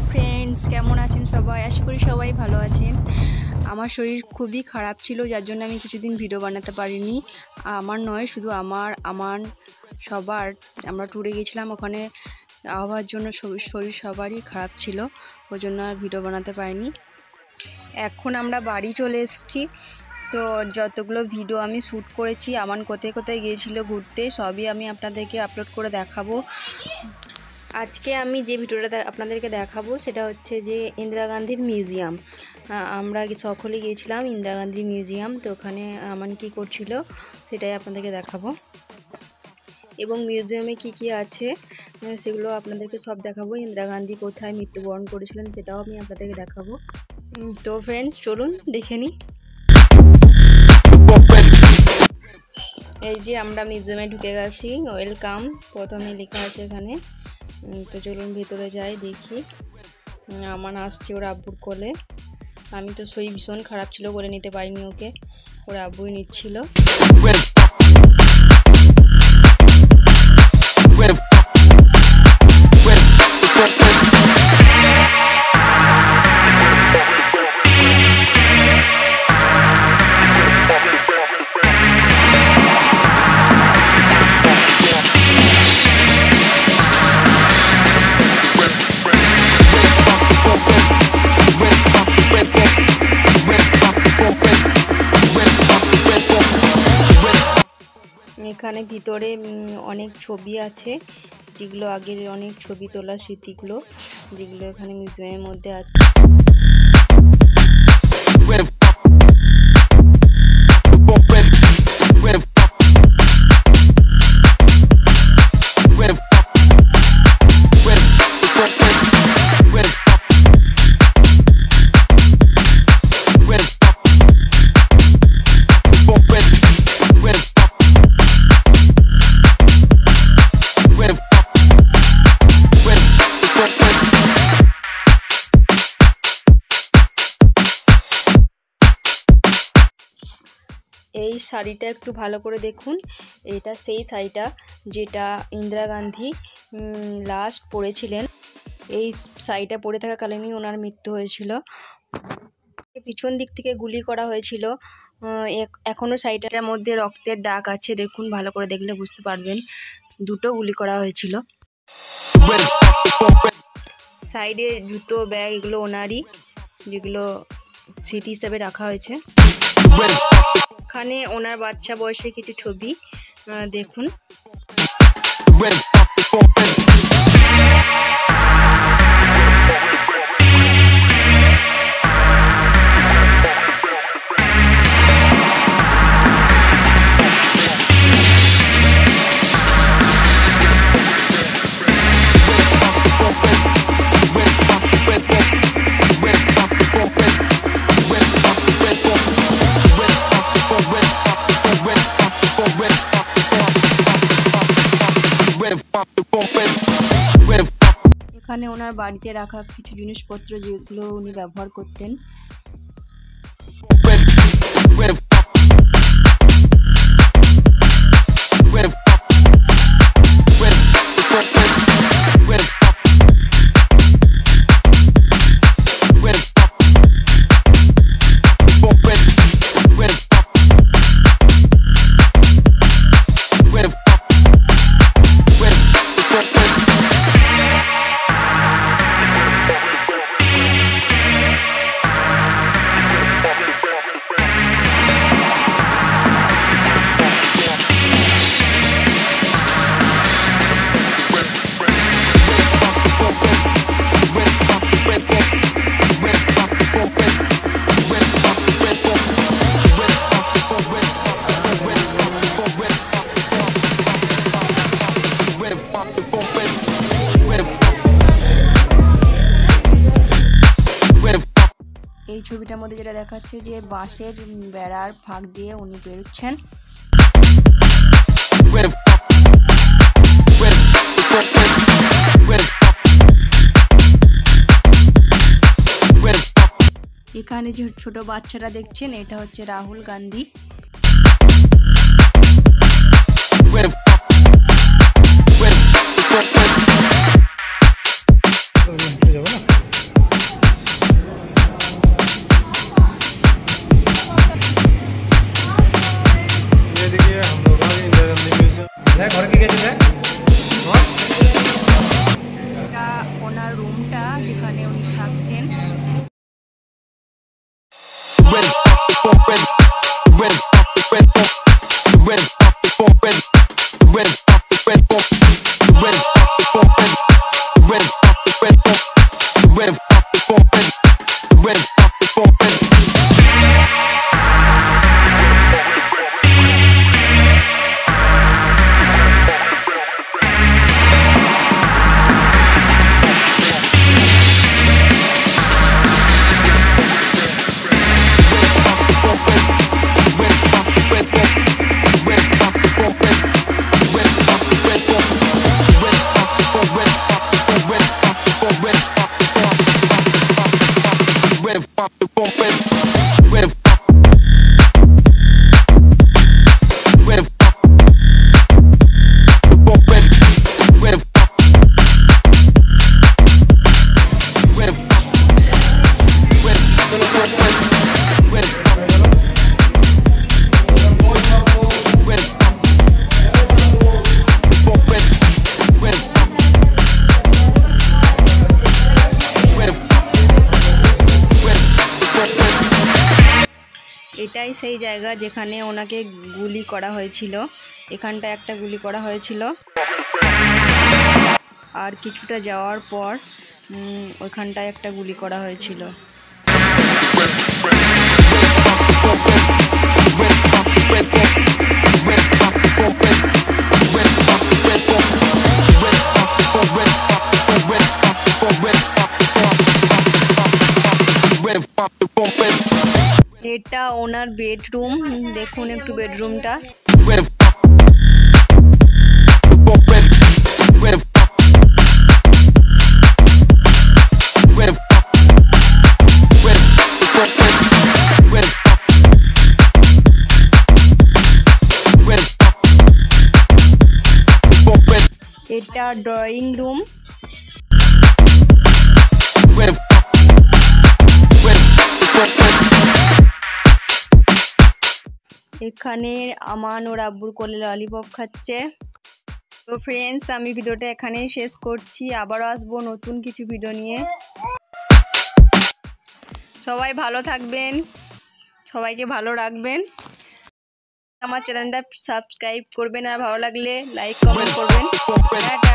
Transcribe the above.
Friends, কেমন আছেন সবাই? আশা করি সবাই ভালো আছেন। আমার শরীর খুবই খারাপ ছিল, যার জন্য আমি কিছুদিন ভিডিও বানাতে পারিনি। আমার নয়, শুধু আমার সবার। আমরা ট্যুরে গেছিলাম, ওখানে আবহাওয়ার জন্য শরীর সবারই খারাপ ছিল, ওই জন্য আর ভিডিও বানাতে পারিনি। এখন আমরা বাড়ি চলে এসেছি। তো যতগুলো ভিডিও আমি শ্যুট করেছি, আমার কোথায় কোথায় গিয়েছিল ঘুরতে, সবই আমি আপনাদেরকে আপলোড করে দেখাবো। আজকে আমি যে ভিডিওটা আপনাদেরকে দেখাবো সেটা হচ্ছে যে ইন্দিরা গান্ধীর মিউজিয়াম। আমরা সকলে গিয়েছিলাম ইন্দিরা গান্ধী মিউজিয়াম। তো ওখানে আমান কী করছিল সেটাই আপনাদেরকে দেখাবো, এবং মিউজিয়ামে কি কি আছে সেগুলো আপনাদেরকে সব দেখাবো। ইন্দিরা গান্ধী কোথায় মৃত্যুবরণ করেছিলেন সেটাও আমি আপনাদেরকে দেখাবো। তো ফ্রেন্ডস, চলুন দেখে নিই। এই যে আমরা মিউজিয়ামে ঢুকে গেছি, ওয়েলকাম প্রথমে লেখা আছে এখানে। তো চলুন ভেতরে যাই, দেখি। আমার আসছে ওর আব্বুর কোলে। আমি তো শরীর ভীষণ খারাপ ছিল বলে নিতে পারিনি ওকে, ওর আব্বুই নিচ্ছিল। এখানে ভিতরে অনেক ছবি আছে, যেগুলো আগের অনেক ছবি তোলা স্মৃতিগুলো, যেগুলো এখানে মিউজিয়ামের মধ্যে আছে। এই শাড়িটা একটু ভালো করে দেখুন, এটা সেই শাড়িটা যেটা ইন্দিরা গান্ধী লাস্ট পরেছিলেন। এই শাড়িটা পরে থাকাকালীনই ওনার মৃত্যু হয়েছিল। পিছন দিক থেকে গুলি করা হয়েছিল। এখনও শাড়িটার মধ্যে রক্তের দাগ আছে, দেখুন ভালো করে দেখলে বুঝতে পারবেন, দুটো গুলি করা হয়েছিল। সাইডে জুতো, ব্যাগ এগুলো ওনারই, যেগুলো স্মৃতি হিসাবে রাখা হয়েছে। এখানে ওনার বাচ্চা বয়সে কিছু ছবি দেখুন। এখানে ওনার বাড়িতে রাখা কিছু জিনিসপত্র যেগুলো উনি ব্যবহার করতেন। এই ছবিটার মধ্যে যেটা দেখাচ্ছে যে বাঁশের বেড়ার ফাঁক দিয়ে উনি বেরোচ্ছেন। এখানে যে ছোট বাচ্চাটা দেখছেন, এটা হচ্ছে রাহুল গান্ধী। যেখানে উনি থাকতেন। এটাই সেই জায়গা যেখানে ওনাকে গুলি করা হয়েছিল। এখানটা একটা গুলি করা হয়েছিল, আর কিছুটা যাওয়ার পর ওইখানটায় একটা গুলি করা হয়েছিল। এটা ওনার বেডরুম, দেখুন একটু বেডরুমটা। এটা ড্রয়িং রুম। এখানে আমান ওর আব্বুর কোলে ললিপপ খাচ্ছে। তো ফ্রেন্ডস, আমি ভিডিওটা এখানেই শেষ করছি। আবারও আসবো নতুন কিছু ভিডিও নিয়ে। সবাই ভালো থাকবেন, সবাইকে ভালো রাখবেন। আমার চ্যানেলটা সাবস্ক্রাইব করবেন, আর ভালো লাগলে লাইক কমেন্ট করবেন। টাটা।